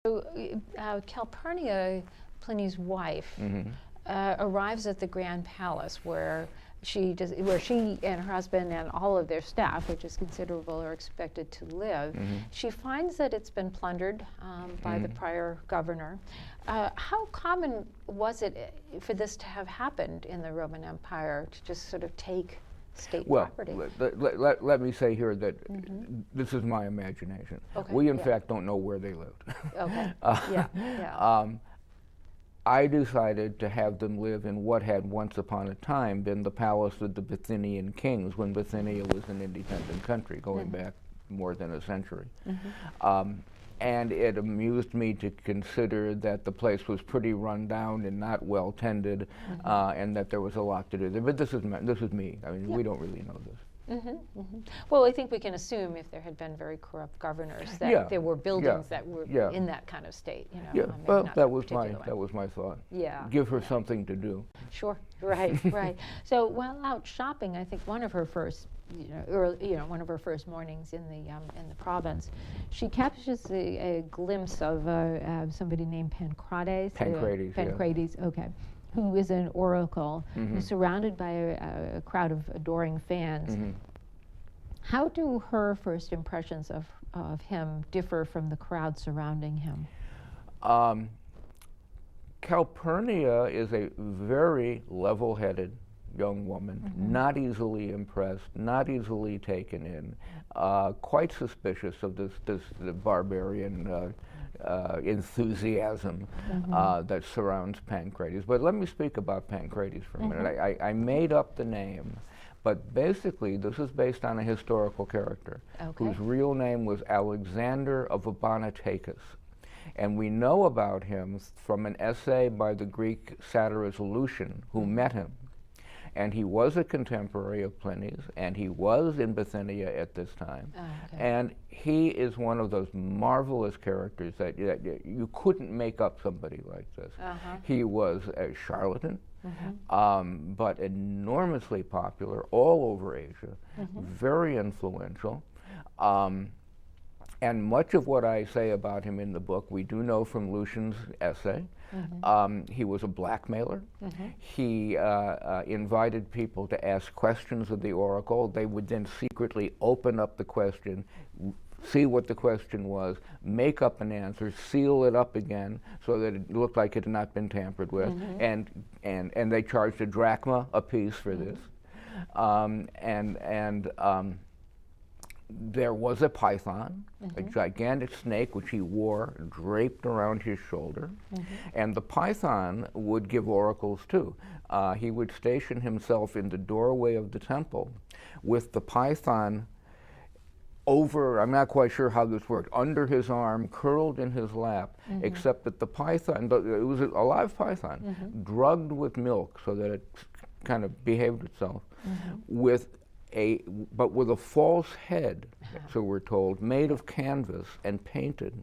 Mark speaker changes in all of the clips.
Speaker 1: So, Calpurnia, Pliny's wife, arrives at the Grand Palace where she and her husband and all of their staff, which is considerable, are expected to live. She finds that it's been plundered by the prior governor. How common was it for this to have happened in the Roman Empire, to just sort of take state property?
Speaker 2: Let me say here that this is my imagination.
Speaker 1: Okay,
Speaker 2: We, in fact, don't know where they lived.
Speaker 1: Okay.
Speaker 2: I decided to have them live in what had once upon a time been the palace of the Bithynian kings, when Bithynia was an independent country, going back more than a century. And it amused me to consider that the place was pretty run down and not well tended, and that there was a lot to do there. But this is me. I mean, we don't really know this.
Speaker 1: Well, I think we can assume, if there had been very corrupt governors, that there were buildings that were in that kind of state.
Speaker 2: Well, that was my thought. Give her something to do.
Speaker 1: Sure. Right. Right. So while out shopping, I think one of her first, one of her first mornings in the province, she captures a glimpse of somebody named Pancrates. Pancrates. Okay. Who is an oracle, who's surrounded by a crowd of adoring fans. How do her first impressions of him differ from the crowd surrounding him?
Speaker 2: Calpurnia is a very level-headed young woman, not easily impressed, not easily taken in, quite suspicious of the barbarian enthusiasm that surrounds Pancrates. But let me speak about Pancrates for a minute. I made up the name, but basically this is based on a historical character whose real name was Alexander of Abonotakis. And we know about him from an essay by the Greek satirist Lucian, who met him. And he was a contemporary of Pliny's, and he was in Bithynia at this time. And he is one of those marvelous characters that you couldn't make up somebody like this. He was a charlatan, but enormously popular all over Asia, very influential. And much of what I say about him in the book, we do know from Lucian's essay. He was a blackmailer. He invited people to ask questions of the oracle. They would then secretly open up the question, see what the question was, make up an answer, seal it up again so that it looked like it had not been tampered with, and they charged a drachma apiece for this. There was a python, a gigantic snake, which he wore draped around his shoulder. And the python would give oracles too. He would station himself in the doorway of the temple with the python over, I'm not quite sure how this worked, under his arm, curled in his lap, except that the python, but it was a live python, drugged with milk so that it kind of behaved itself, but with a false head, so we're told, made of canvas and painted,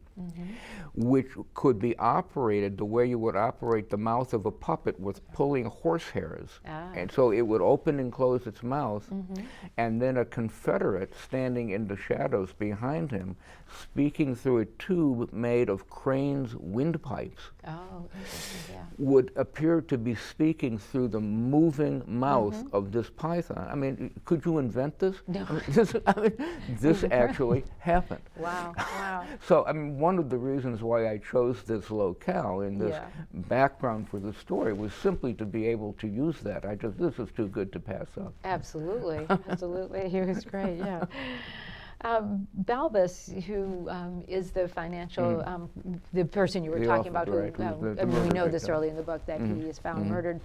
Speaker 2: which could be operated the way you would operate the mouth of a puppet with pulling horse hairs. And so it would open and close its mouth, and then a confederate standing in the shadows behind him, speaking through a tube made of cranes' windpipes, would appear to be speaking through the moving mouth of this python. I mean, could you invent this?
Speaker 1: No.
Speaker 2: This actually happened.
Speaker 1: Wow.
Speaker 2: So, I mean, one of the reasons why I chose this locale in this background for the story was simply to be able to use that. This is too good to pass up.
Speaker 1: Absolutely. He was great, Balbus, who is the financial, the person you were talking about, who, we know this early in the book that he is found murdered.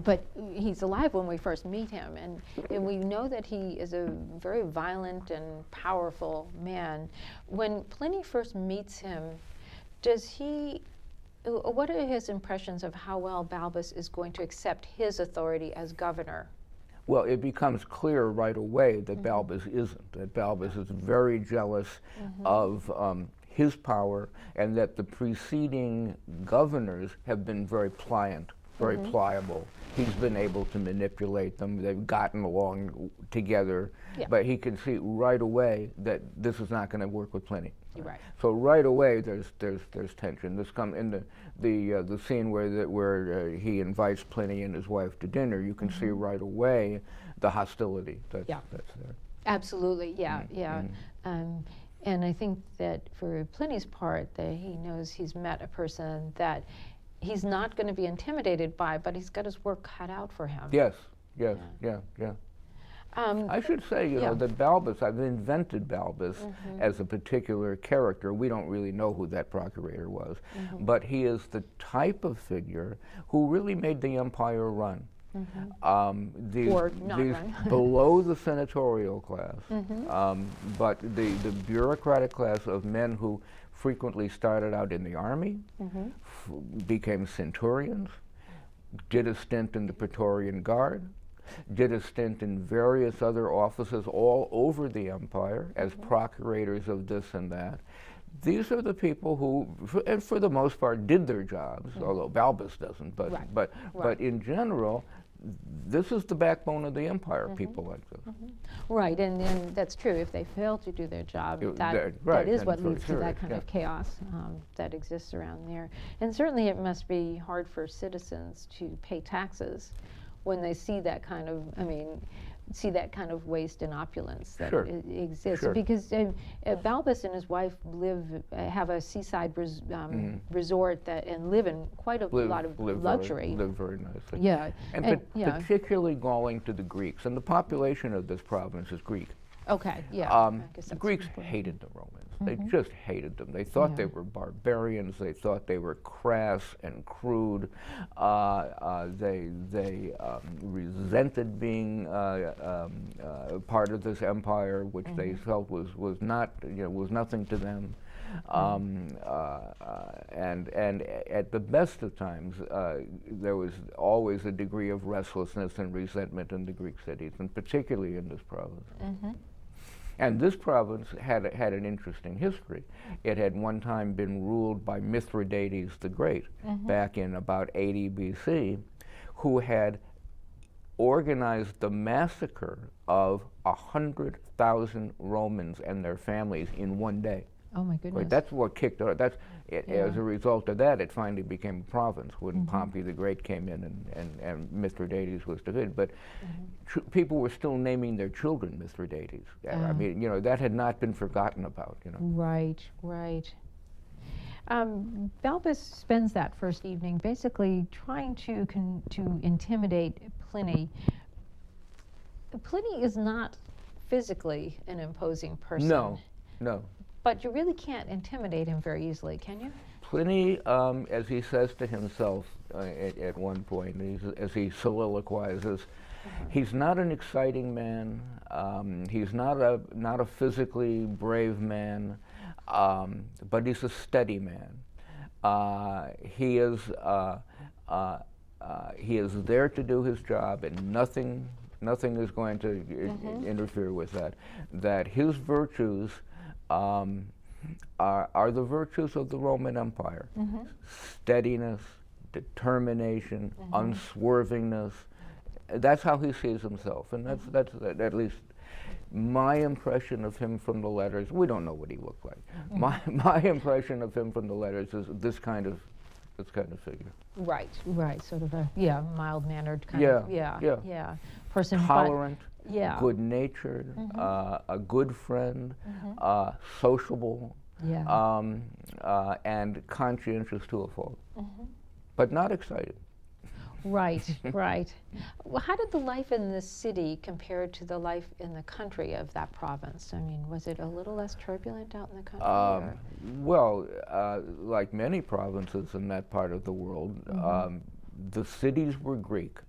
Speaker 1: But he's alive when we first meet him, and we know that he is a very violent and powerful man. When Pliny first meets him, what are his impressions of how well Balbus is going to accept his authority as governor?
Speaker 2: Well, it becomes clear right away that Balbus isn't, that Balbus is very jealous of his power, and that the preceding governors have been very pliant very pliable. He's been able to manipulate them. They've gotten along together, but he can see right away that this is not going to work with Pliny.
Speaker 1: Right.
Speaker 2: So right away, there's tension. This come in the scene where he invites Pliny and his wife to dinner. You can see right away the hostility that's there.
Speaker 1: Absolutely, yeah. And I think that for Pliny's part, that he knows he's met a person that he's not going to be intimidated by, but he's got his work cut out for him.
Speaker 2: Yes. I should say, you know, that Balbus, I've invented Balbus as a particular character. We don't really know who that procurator was, but he is the type of figure who really made the empire run. These below the senatorial class, but the bureaucratic class of men who frequently started out in the army, became centurions, did a stint in the Praetorian Guard, did a stint in various other offices all over the empire as procurators of this and that. These are the people who, and for the most part, did their jobs, although Balbus doesn't, but in general, this is the backbone of the empire, people like this.
Speaker 1: Right, and that's true. If they fail to do their job, that is what leads to that kind of chaos that exists around there. And certainly it must be hard for citizens to pay taxes when they see that kind of, see that kind of waste and opulence that exists. Because Balbus and his wife have a seaside resort and live in quite a lot of luxury.
Speaker 2: Live very nicely.
Speaker 1: Yeah.
Speaker 2: And particularly going to the Greeks. And the population of this province is Greek.
Speaker 1: Okay, yeah.
Speaker 2: The Greeks hated the Romans. They just hated them. They thought they were barbarians. They thought they were crass and crude. They resented being part of this empire, which they felt was not, was nothing to them. And at the best of times, there was always a degree of restlessness and resentment in the Greek cities, and particularly in this province. And this province had an interesting history. It had one time been ruled by Mithridates the Great, back in about 80 BC, who had organized the massacre of 100,000 Romans and their families in one day.
Speaker 1: Oh my goodness!
Speaker 2: Right, that's what kicked it. As a result of that, it finally became a province when Pompey the Great came in and Mithridates was defeated. But people were still naming their children Mithridates. I mean, that had not been forgotten about.
Speaker 1: Right. Balbus spends that first evening basically trying to intimidate Pliny. Pliny is not physically an imposing person.
Speaker 2: No.
Speaker 1: But you really can't intimidate him very easily, can you?
Speaker 2: Pliny, as he says to himself at one point, as he soliloquizes, he's not an exciting man. He's not a physically brave man, but he's a steady man. He is there to do his job, and nothing is going to interfere with that. That his virtues are the virtues of the Roman Empire. Steadiness, determination, unswervingness. That's how he sees himself, and that's at least my impression of him from the letters. We don't know what he looked like. My impression of him from the letters is this kind of figure. Right.
Speaker 1: Sort of a mild-mannered kind of person.
Speaker 2: Tolerant. Good-natured, a good friend, sociable, and conscientious to a fault, but not excited.
Speaker 1: Right. Well, how did the life in the city compare to the life in the country of that province? I mean, was it a little less turbulent out in the country?
Speaker 2: Well, like many provinces in that part of the world, the cities were Greek.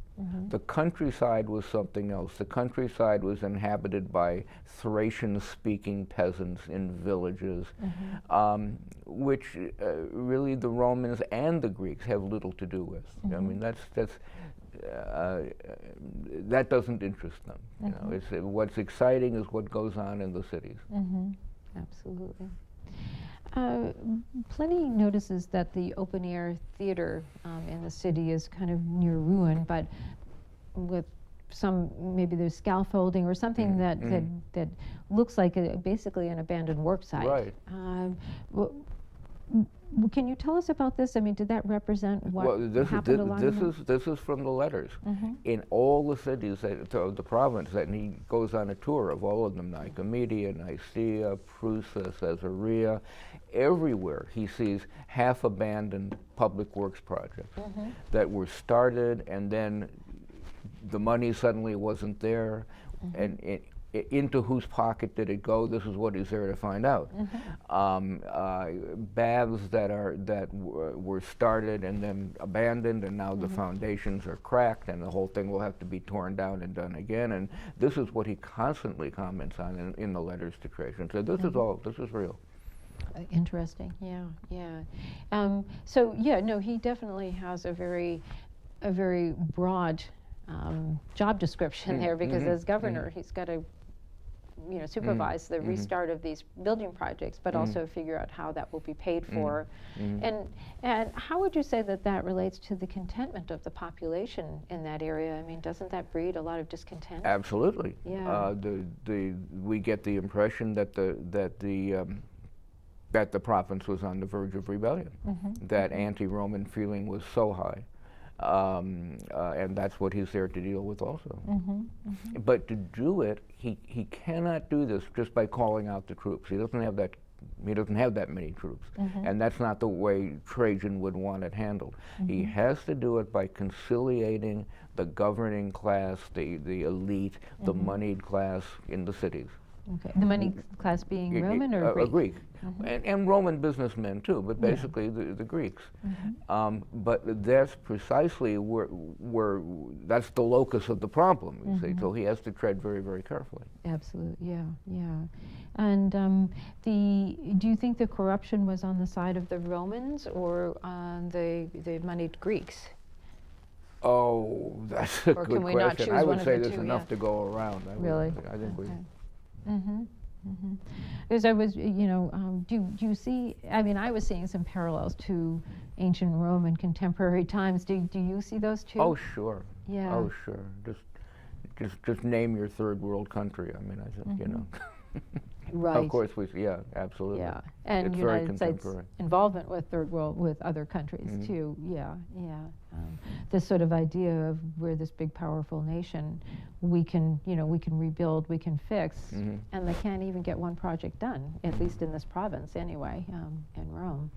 Speaker 2: The countryside was something else. The countryside was inhabited by Thracian-speaking peasants in villages, which really the Romans and the Greeks have little to do with. I mean, that doesn't interest them. What's exciting is what goes on in the cities.
Speaker 1: Absolutely. Pliny notices that the open-air theater in the city is kind of near ruin, but with some, maybe there's scaffolding or something that looks like basically an abandoned work site.
Speaker 2: Right.
Speaker 1: Can you tell us about this? I mean, did that represent what happened along
Speaker 2: this is from the letters. In all the cities of the province, and he goes on a tour of all of them, Nicomedia, Nicaea, Prusa, Caesarea, everywhere he sees half-abandoned public works projects that were started and then the money suddenly wasn't there, and into whose pocket did it go? This is what he's there to find out. Baths that were started and then abandoned, and now the foundations are cracked, and the whole thing will have to be torn down and done again. And this is what he constantly comments on in the letters to Trajan. So this is real.
Speaker 1: Interesting. Yeah. So yeah, no, he definitely has a very broad job description there, because as governor, he's got to supervise the restart of these building projects, but also figure out how that will be paid for. And how would you say that relates to the contentment of the population in that area? I mean, doesn't that breed a lot of discontent?
Speaker 2: Absolutely.
Speaker 1: Yeah.
Speaker 2: We get the impression that the province was on the verge of rebellion, that anti-Roman feeling was so high. And that's what he's there to deal with also. But to do it, he cannot do this just by calling out the troops. He doesn't have that. He doesn't have that many troops, and that's not the way Trajan would want it handled. He has to do it by conciliating the governing class, the elite, the moneyed class in the cities.
Speaker 1: Okay. The moneyed class being Roman or Greek?
Speaker 2: Greek. And Roman businessmen too, but basically the Greeks. But that's precisely where that's the locus of the problem, you see, so he has to tread very, very carefully.
Speaker 1: Absolutely, yeah. And do you think the corruption was on the side of the Romans or on the moneyed Greeks?
Speaker 2: Oh, that's a good
Speaker 1: we
Speaker 2: question.
Speaker 1: not choose
Speaker 2: I would
Speaker 1: one of
Speaker 2: say
Speaker 1: the
Speaker 2: there's
Speaker 1: two,
Speaker 2: enough to go around.
Speaker 1: Really?
Speaker 2: I think we.
Speaker 1: Because I was, do you see? I mean, I was seeing some parallels to ancient Rome and contemporary times. Do you see those too?
Speaker 2: Oh, sure.
Speaker 1: Yeah.
Speaker 2: Oh, sure. Just name your third world country. I mean, I think
Speaker 1: Right.
Speaker 2: Of course, yeah, absolutely.
Speaker 1: Yeah, and
Speaker 2: it's
Speaker 1: United
Speaker 2: very
Speaker 1: States involvement with third world, with other countries too. Yeah. This sort of idea of we're this big, powerful nation, we can rebuild, we can fix, and they can't even get one project done, at least in this province anyway, in Rome.